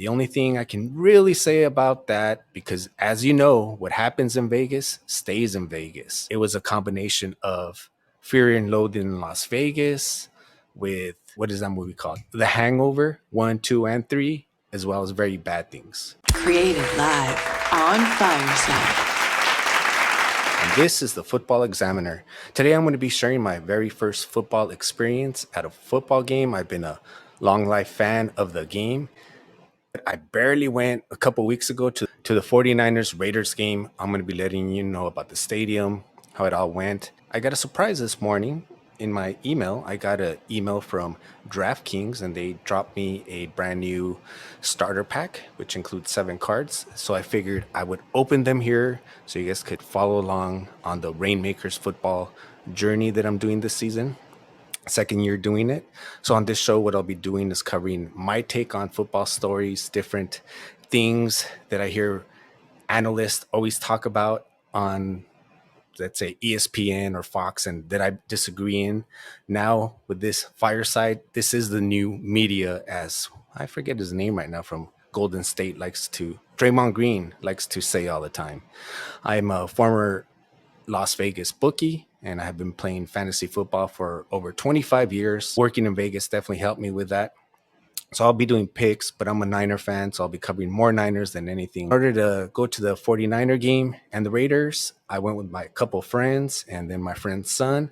The only thing I can really say about that, because as you know, what happens in Vegas stays in Vegas. It was a combination of Fear and Loathing in Las Vegas with what is that movie called? The Hangover 1, 2, and 3, as well as Very Bad Things. Created live on Fireside. And this is the Football Examiner. Today I'm going to be sharing my very first football experience at a football game. I've been a long life fan of the game. I barely went a couple weeks ago to the 49ers Raiders game. I'm going to be letting you know about the stadium, how it all went. I got a surprise this morning in my email. I got an email from DraftKings and they dropped me a brand new starter pack, which includes 7 cards. So I figured I would open them here so you guys could follow along on the Reignmakers football journey that I'm doing this season. Second year doing it. So on this show, what I'll be doing is covering my take on football stories, different things that I hear analysts always talk about on, let's say, ESPN or Fox, and that I disagree in. Now with this fireside, this is the new media, as I forget his name right now from Golden State Draymond Green likes to say all the time. I'm a former Las Vegas bookie, and I have been playing fantasy football for over 25 years. Working in Vegas definitely helped me with that. So I'll be doing picks, but I'm a Niner fan, so I'll be covering more Niners than anything. In order to go to the 49er game and the Raiders, I went with my couple friends and then my friend's son.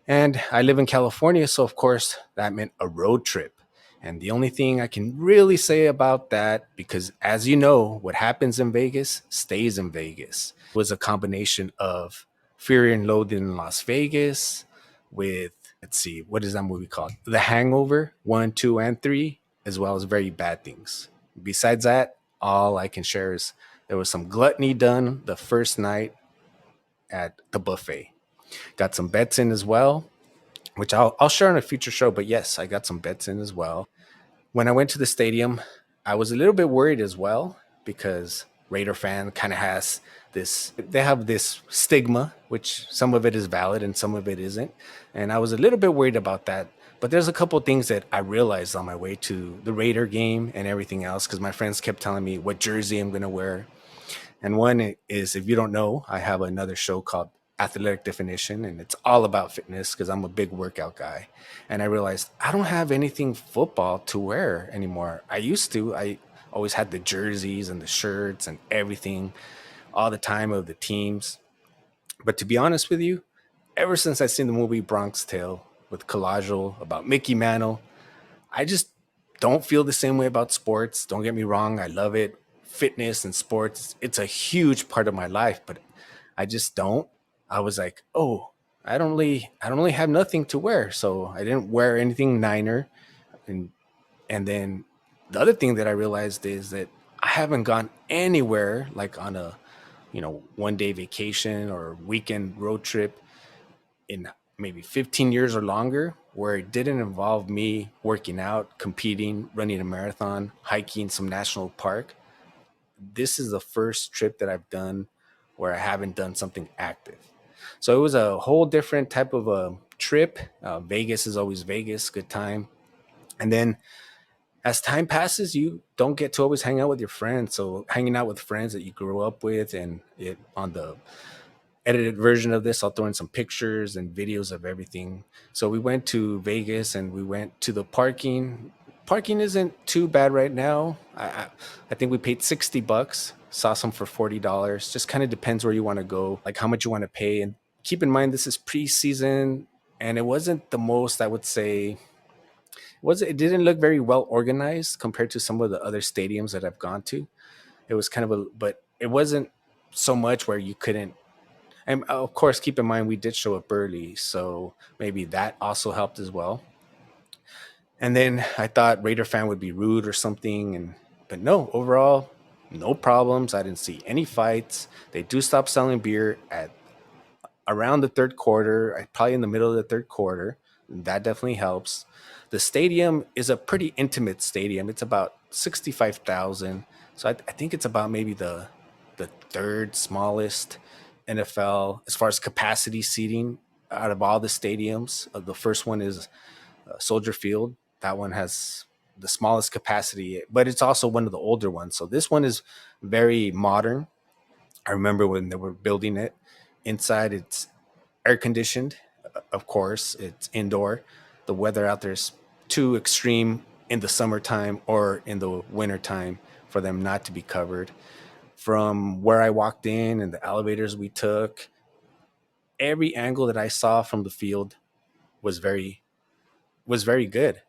And I live in California, so of course that meant a road trip. And the only thing I can really say about that, because as you know, what happens in Vegas stays in Vegas, was a combination of Fear and Loathing in Las Vegas with, let's see, what is that movie called? The Hangover 1, 2, and 3, as well as Very Bad Things. Besides that, all I can share is there was some gluttony done the first night at the buffet. Got some bets in as well, which I'll share on a future show. But yes, I got some bets in as well. When I went to the stadium, I was a little bit worried as well because Raider fan kind of has this, they have this stigma, which some of it is valid and some of it isn't. And I was a little bit worried about that. But there's a couple of things that I realized on my way to the Raider game and everything else because my friends kept telling me what jersey I'm going to wear. And one is, if you don't know, I have another show called Athletic Definition, and it's all about fitness because I'm a big workout guy. And I realized I don't have anything football to wear anymore. I used to. I always had the jerseys and the shirts and everything all the time of the teams. But to be honest with you, ever since I seen the movie Bronx Tale with Collagel about Mickey Mantle, I just don't feel the same way about sports. Don't get me wrong, I love it. Fitness and sports, it's a huge part of my life, but I just don't. I was like, oh, I don't really have nothing to wear. So I didn't wear anything Niner. And and then the other thing that I realized is that I haven't gone anywhere like on a, 1 day vacation or weekend road trip in maybe 15 years or longer where it didn't involve me working out, competing, running a marathon, hiking some national park. This is the first trip that I've done where I haven't done something active. So it was a whole different type of a trip. Vegas is always Vegas, good time. And then as time passes, you don't get to always hang out with your friends. So hanging out with friends that you grew up with, and it on the edited version of this, I'll throw in some pictures and videos of everything. So we went to Vegas and we went to the parking. Parking isn't too bad right now. I think we paid $60. Saw some for $40. Just kind of depends where you want to go, like how much you want to pay. And keep in mind this is preseason, and it wasn't the most, I would say, it didn't look very well organized compared to some of the other stadiums that I've gone to. It was kind of but it wasn't so much where you couldn't. And of course, keep in mind we did show up early, so maybe that also helped as well. And then I thought Raider fan would be rude or something, and but no, overall, no problems. I didn't see any fights. They do stop selling beer at around the third quarter, probably in the middle of the third quarter. That definitely helps. The stadium is a pretty intimate stadium. It's about 65,000. So I think it's about maybe the third smallest NFL as far as capacity seating out of all the stadiums. The first one is Soldier Field. That one has the smallest capacity, but it's also one of the older ones. So this one is very modern. I remember when they were building it. Inside, it's air conditioned. Of course, it's indoor. The weather out there is too extreme in the summertime or in the wintertime for them not to be covered. From where I walked in and the elevators we took, every angle that I saw from the field was very good.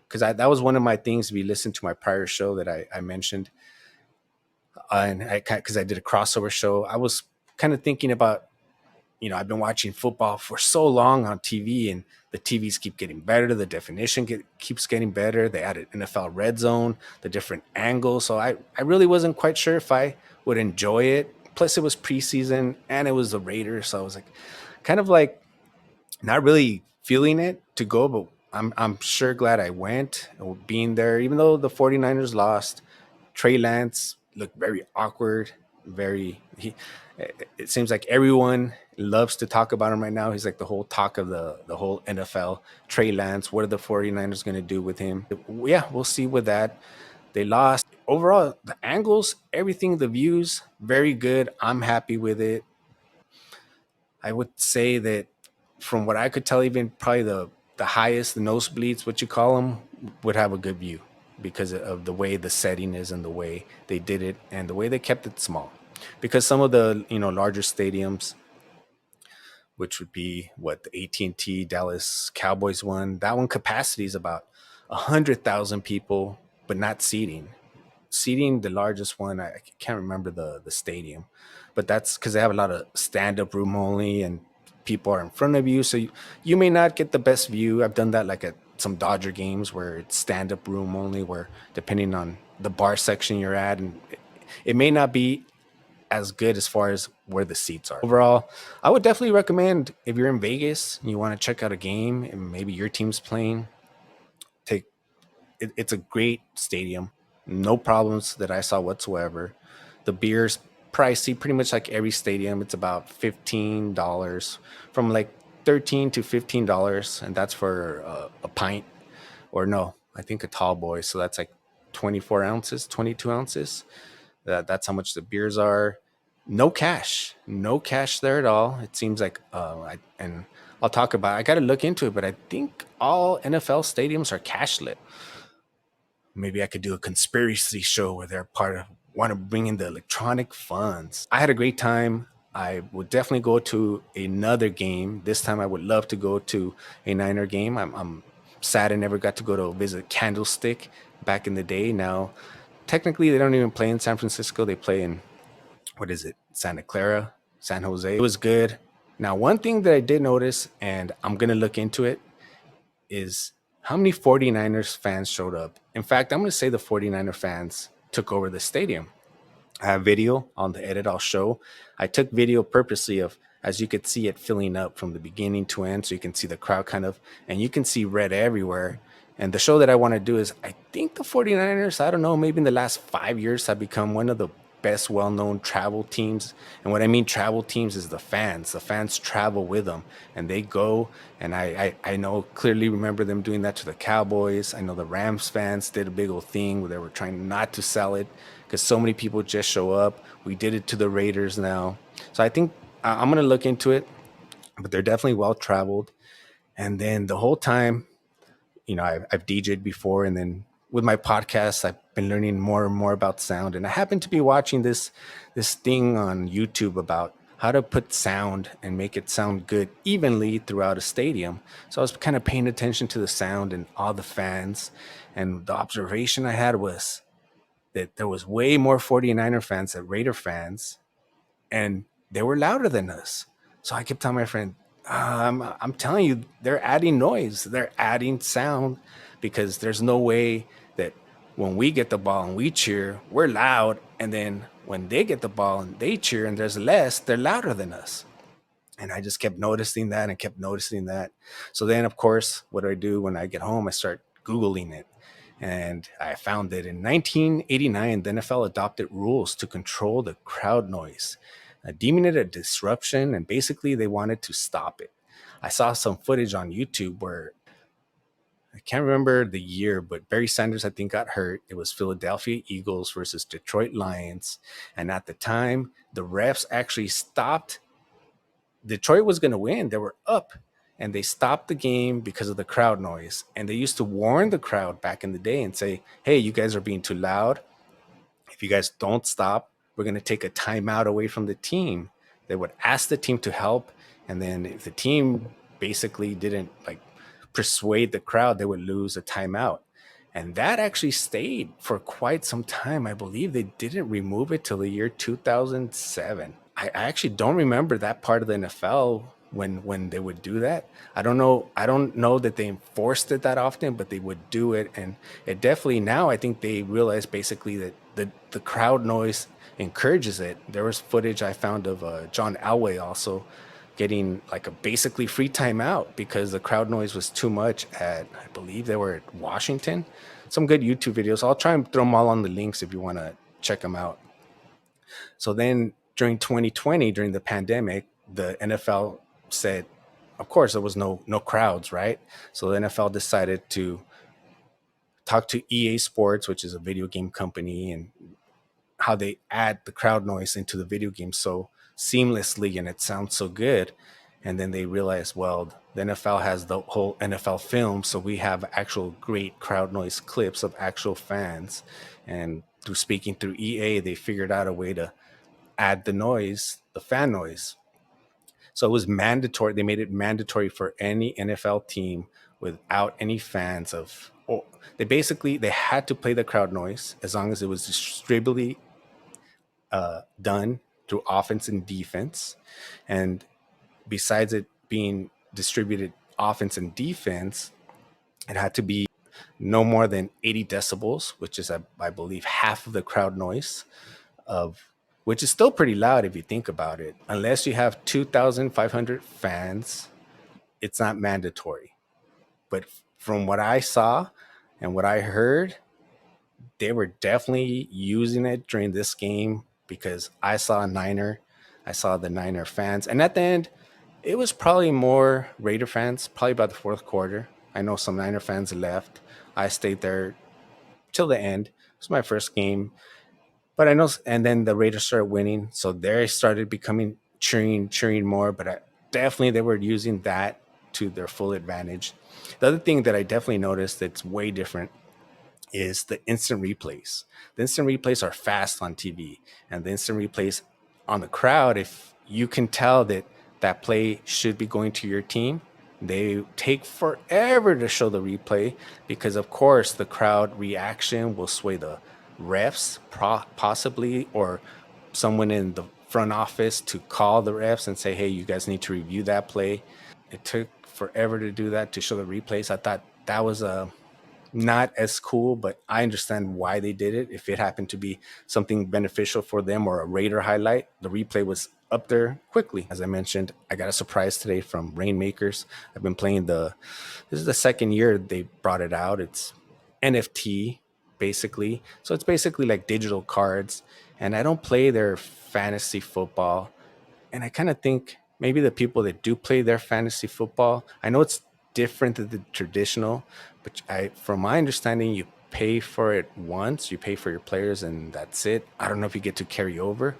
Because that was one of my things. If you listen to my prior show that I mentioned, and I because I did a crossover show, I was kind of thinking about, I've been watching football for so long on TV, and the TVs keep getting better. The definition keeps getting better. They added NFL Red Zone, the different angles. So I really wasn't quite sure if I would enjoy it. Plus, it was preseason and it was the Raiders. So I was like, kind of like not really feeling it to go, but I'm sure glad I went. Being there, even though the 49ers lost, Trey Lance looked very awkward. Very it seems like everyone loves to talk about him right now. He's like the whole talk of the whole NFL. Trey Lance, what are the 49ers going to do with him? Yeah, we'll see with that. They lost. Overall, the angles, everything, the views, very good. I'm happy with it. I would say that from what I could tell, even probably the highest, the nosebleeds, what you call them, would have a good view because of the way the setting is and the way they did it and the way they kept it small. Because some of the larger stadiums, which would be what the AT&T Dallas Cowboys one, that one capacity is about 100,000 people, but not seating. The largest one, I can't remember the stadium, but that's because they have a lot of stand-up room only and people are in front of you, so you may not get the best view. I've done that like at some Dodger games where it's stand-up room only, where depending on the bar section you're at, and it may not be as good as far as where the seats are. Overall, I would definitely recommend, if you're in Vegas and you want to check out a game and maybe your team's playing, take it's a great stadium. No problems that I saw whatsoever. The beer's pricey, pretty much like every stadium. It's about $15, from like $13 to $15, and that's for a pint, or no, I think a tall boy. So that's like 24 ounces, 22 ounces. That's how much the beers are. No cash there at all. It seems like, and I'll talk about. I got to look into it, but I think all NFL stadiums are cashless. Maybe I could do a conspiracy show where they're part of want to bring in the electronic funds. I had a great time. I would definitely go to another game. This time I would love to go to a Niner game. I'm sad I never got to go to visit Candlestick back in the day. Now, technically, they don't even play in San Francisco. They play in, what is it, Santa Clara, San Jose. It was good. Now, one thing that I did notice, and I'm going to look into it, is how many 49ers fans showed up. In fact, I'm going to say the 49er fans took over the stadium. I have video on the edit I'll show. I took video purposely of, as you could see it filling up from the beginning to end, so you can see the crowd kind of, and you can see red everywhere. And the show that I want to do is, I think the 49ers, I don't know, maybe in the last 5 years have become one of the best well-known travel teams. And what I mean travel teams is the fans. The fans travel with them and they go. And I know, clearly remember them doing that to the Cowboys. I know the Rams fans did a big old thing where they were trying not to sell it because so many people just show up. We did it to the Raiders now. So I think I'm going to look into it, but they're definitely well traveled. And then the whole time, I've DJed before, and then with my podcast, I've been learning more and more about sound. And I happened to be watching this thing on YouTube about how to put sound and make it sound good evenly throughout a stadium. So I was kind of paying attention to the sound and all the fans. And the observation I had was that there was way more 49er fans than Raider fans, and they were louder than us. So I kept telling my friend, I'm telling you, they're adding noise, they're adding sound, because there's no way that when we get the ball and we cheer, we're loud, and then when they get the ball and they cheer and there's less, they're louder than us. And I just kept noticing that and kept noticing that. So then, of course, what do I do when I get home? I start Googling it. And I found that in 1989, the NFL adopted rules to control the crowd noise, deeming it a disruption. And basically, they wanted to stop it. I saw some footage on YouTube where I can't remember the year, but Barry Sanders, I think, got hurt. It was Philadelphia Eagles versus Detroit Lions. And at the time, the refs actually stopped. Detroit was going to win. They were up and they stopped the game because of the crowd noise. And they used to warn the crowd back in the day and say, hey, you guys are being too loud. If you guys don't stop, we're going to take a timeout away from the team. They would ask the team to help. And then if the team basically didn't like persuade the crowd, they would lose a timeout. And that actually stayed for quite some time. I believe they didn't remove it till the year 2007. I actually don't remember that part of the NFL when they would do that. I don't know that they enforced it that often, but they would do it. And it definitely now I think they realize basically that the crowd noise encourages it. There was footage I found of John Elway also getting like a basically free timeout because the crowd noise was too much at, I believe they were at Washington. Some good YouTube videos. I'll try and throw them all on the links if you want to check them out. So then during 2020, during the pandemic, the NFL said, of course, there was no crowds, right? So the NFL decided to talk to EA Sports, which is a video game company, and how they add the crowd noise into the video game so seamlessly and it sounds so good. And then they realized, well, the NFL has the whole NFL film, so we have actual great crowd noise clips of actual fans. And through speaking through EA, they figured out a way to add the noise, the fan noise. So it was mandatory. They made it mandatory for any NFL team without any fans of. Or they basically they had to play the crowd noise as long as it was distributed done through offense and defense. And besides it being distributed offense and defense, it had to be no more than 80 decibels, which is, I believe, half of the crowd noise of which is still pretty loud if you think about it. Unless you have 2,500 fans, it's not mandatory. But from what I saw and what I heard, they were definitely using it during this game because I saw the Niner fans, and at the end, it was probably more Raider fans. Probably about the fourth quarter. I know some Niner fans left. I stayed there till the end. It was my first game, but I know, and then the Raiders started winning, so they started becoming cheering more. But definitely they were using that to their full advantage. The other thing that I definitely noticed that's way different is the instant replays. The instant replays are fast on TV, and the instant replays on the crowd, if you can tell that that play should be going to your team, they take forever to show the replay because, of course, the crowd reaction will sway the refs, possibly, or someone in the front office to call the refs and say, hey, you guys need to review that play. It took forever to do that to show the replays. I thought that was a not as cool, but I understand why they did it. If it happened to be something beneficial for them or a Raider highlight, the replay was up there quickly. As I mentioned, I got a surprise today from Reignmakers. I've been playing this is the second year they brought it out. It's NFT basically. So it's basically like digital cards. And I don't play their fantasy football, and I kind of think maybe the people that do play their fantasy football, I know it's different than the traditional, but from my understanding, you pay for it once, you pay for your players, and that's it. I don't know if you get to carry over.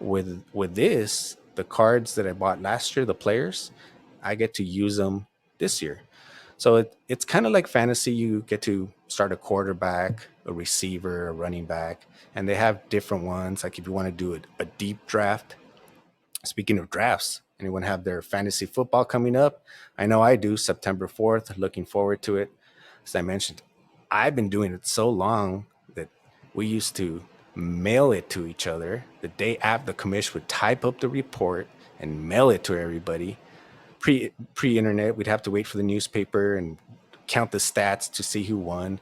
With this, the cards that I bought last year, the players, I get to use them this year. So it's kind of like fantasy. You get to start a quarterback, a receiver, a running back, and they have different ones. Like if you want to do a deep draft, speaking of drafts, anyone have their fantasy football coming up? I know I do, September 4th. Looking forward to it. As I mentioned, I've been doing it so long that we used to mail it to each other. The day after, the commish would type up the report and mail it to everybody. Pre internet, we'd have to wait for the newspaper and count the stats to see who won.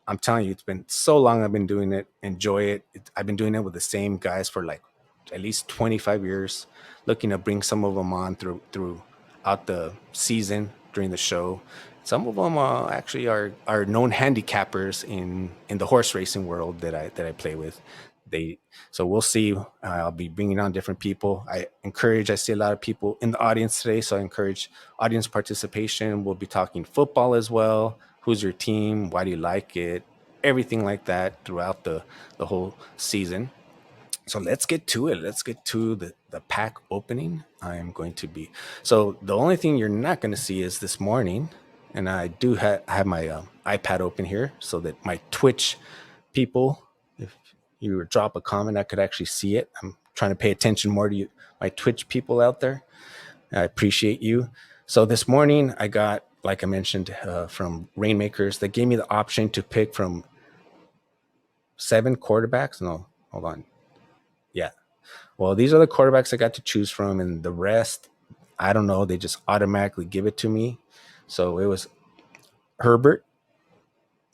I'm telling you, it's been so long I've been doing it. Enjoy it. I've been doing it with the same guys for like at least 25 years, looking to bring some of them on throughout the season during the show. Some of them actually are known handicappers in the horse racing world that I play with. They so we'll see. I'll be bringing on different people. I see a lot of people in the audience today, so I encourage audience participation. We'll be talking football as well. who's your team, why do you like it, everything like that throughout the whole season. So let's get to it. Let's get to the pack opening. I am going to be so the only thing you're not going to see is this morning, and I do have my iPad open here so that my Twitch people, if you would drop a comment, I could actually see it. I'm trying to pay attention more to you, my Twitch people out there. I appreciate you. So this morning I got, like I mentioned, from Reignmakers, they gave me the option to pick from 7 quarterbacks. No, hold on. Yeah. Well, these are the quarterbacks I got to choose from, and the rest, I don't know. They just automatically give it to me. So it was Herbert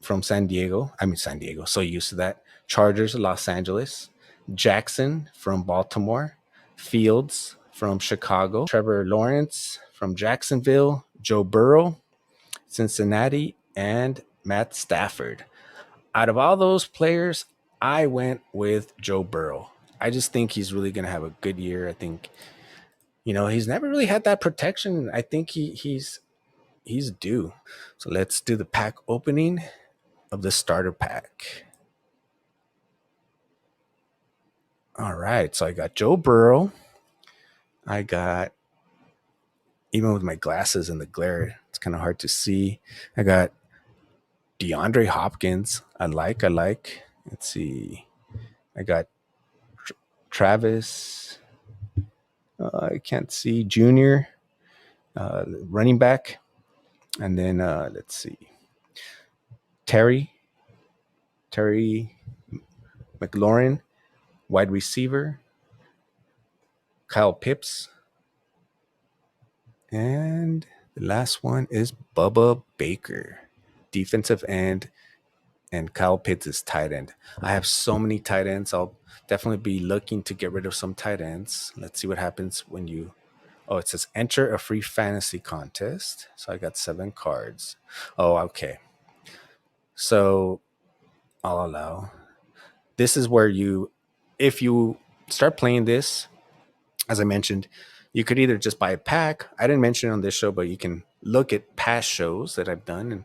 from San Diego. I mean, San Diego. So used to that. Chargers, Los Angeles. Jackson from Baltimore. Fields from Chicago. Trevor Lawrence from Jacksonville. Joe Burrow, Cincinnati, and Matt Stafford. Out of all those players, I went with Joe Burrow. I just think he's really going to have a good year. I think, he's never really had that protection. I think he's due. So let's do the pack opening of the starter pack. All right. So I got Joe Burrow. I got, even with my glasses and the glare, it's kind of hard to see. I got DeAndre Hopkins. I like. Let's see. I got Travis. I can't see Junior, running back, and then let's see, Terry McLaurin, wide receiver, Kyle Pitts, and the last one is Bubba Baker, defensive end, and Kyle Pitts is tight end. I have so many tight ends. I'll definitely be looking to get rid of some tight ends. Let's see what happens when you. Oh, it says enter a free fantasy contest. So I got 7 cards. Oh, okay. So I'll allow. This is where if you start playing this, as I mentioned, you could either just buy a pack. I didn't mention it on this show, but you can look at past shows that I've done. And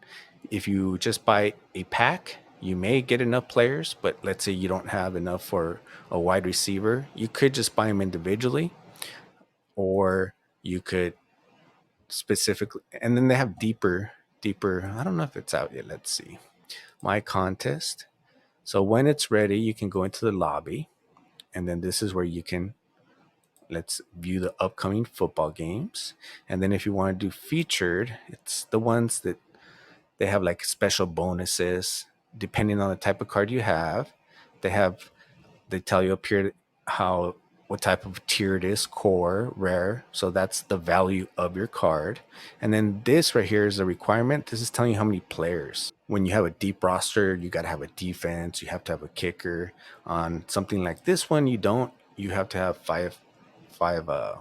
if you just buy a pack, you may get enough players, but let's say you don't have enough for a wide receiver. You could just buy them individually, or you could specifically, and then they have deeper. I don't know if it's out yet. Let's see. My contest. So when it's ready, you can go into the lobby, and then this is where you can let's view the upcoming football games. And then if you want to do featured, it's the ones that they have like special bonuses depending on the type of card you have. They have they tell you up here how what type of tier it is, core, rare. So that's the value of your card. And then this right here is a requirement. This is telling you how many players. When you have a deep roster, you got to have a defense, you have to have a kicker. On something like this one, you don't. You have to have five uh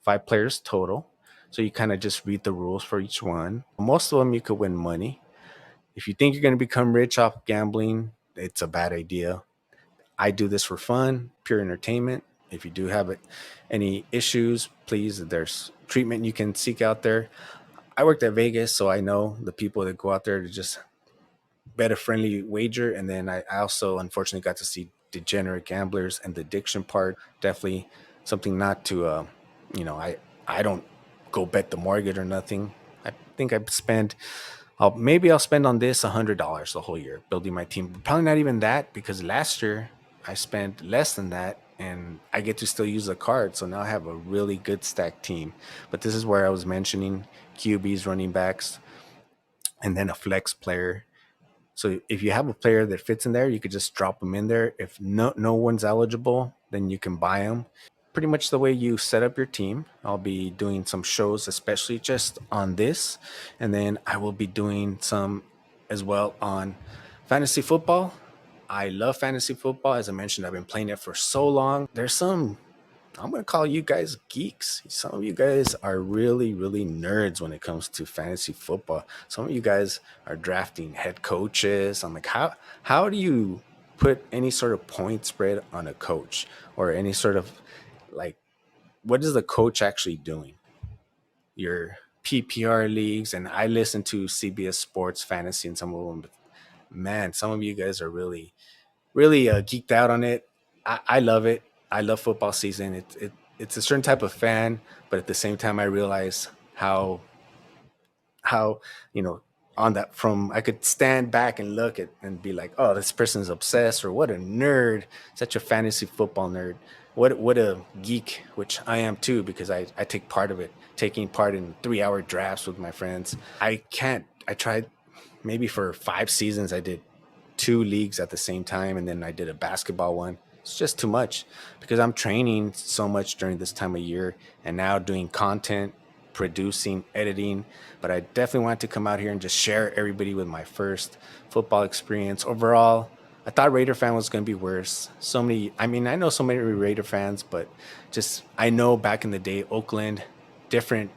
5 players total. So you kind of just read the rules for each one. Most of them you could win money. If you think you're going to become rich off gambling, it's a bad idea. I do this for fun, pure entertainment. If you do have any issues, please, there's treatment you can seek out there. I worked at Vegas, so I know the people that go out there to just bet a friendly wager. And then I also, unfortunately, got to see degenerate gamblers, and the addiction part, definitely something not to, I don't go bet the mortgage or nothing. I think I spend maybe I'll spend on this $100 the whole year building my team. Probably not even that, because last year I spent less than that and I get to still use the card. So now I have a really good stacked team. But this is where I was mentioning QBs, running backs, and then a flex player. So if you have a player that fits in there, you could just drop them in there. If no one's eligible, then you can buy them. Pretty much the way you set up your team. I'll be doing some shows, especially just on this, and then I will be doing some as well on fantasy football. I love fantasy football. As I mentioned, I've been playing it for so long. There's some, I'm going to call you guys geeks. Some of you guys are really, really nerds when it comes to fantasy football. Some of you guys are drafting head coaches. I'm like, how do you put any sort of point spread on a coach, or any sort of, like, what is the coach actually doing? PPR leagues, and I listen to CBS Sports Fantasy and some of them. But man, some of you guys are really geeked out on it. I love it. I love football season. It's a certain type of fan, but at the same time, I realize how you know on that from I could stand back and look at and be like, oh, this person's obsessed, or what a nerd, such a fantasy football nerd. What a geek, which I am too, because I take part of it, taking part in 3 hour drafts with my friends. I tried maybe for 5 seasons. I did two leagues at the same time, and then I did a basketball one. It's just too much because I'm training so much during this time of year, and now doing content, producing, editing. But I definitely wanted to come out here and just share everybody with my first football experience. Overall, I thought Raider fan was going to be worse. So many, I mean, I know so many Raider fans, but just I know back in the day, Oakland, different,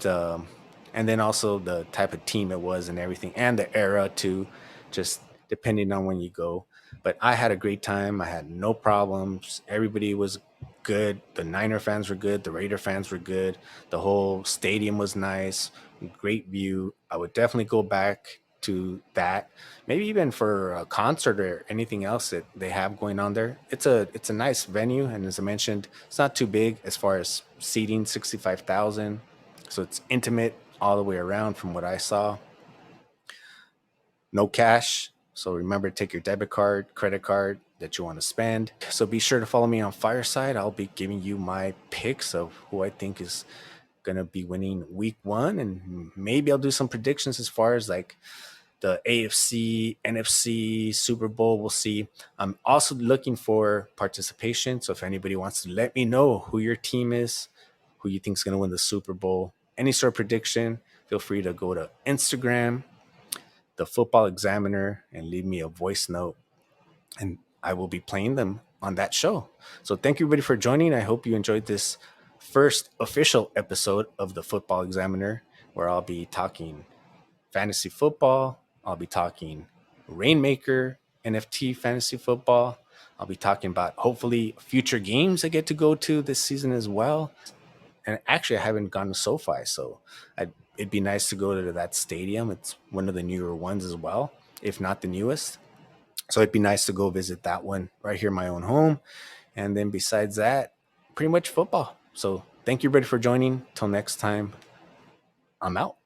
and then also the type of team it was and everything, and the era too, just depending on when you go. But I had a great time. I had no problems. Everybody was good. The Niner fans were good. The Raider fans were good. The whole stadium was nice. Great view. I would definitely go back to that. Maybe even for a concert or anything else that they have going on there. It's a nice venue, and as I mentioned, it's not too big as far as seating, 65,000. So it's intimate all the way around from what I saw. No cash. So remember to take your debit card, credit card that you want to spend. So be sure to follow me on Fireside. I'll be giving you my picks of who I think is going to be winning week 1. And maybe I'll do some predictions as far as like the AFC, NFC, Super Bowl. We'll see. I'm also looking for participation. So if anybody wants to let me know who your team is, who you think is going to win the Super Bowl, any sort of prediction, feel free to go to Instagram, the Football Examiner, and leave me a voice note, and I will be playing them on that show. So thank you everybody for joining. I hope you enjoyed this first official episode of the Football Examiner, where I'll be talking fantasy football. I'll be talking Rainmaker NFT fantasy football. I'll be talking about hopefully future games I get to go to this season as well. And actually, I haven't gone to SoFi, so it'd be nice to go to that stadium. It's one of the newer ones as well, if not the newest. So it'd be nice to go visit that one right here in my own home. And then besides that, pretty much football. So thank you, everybody, for joining. Till next time, I'm out.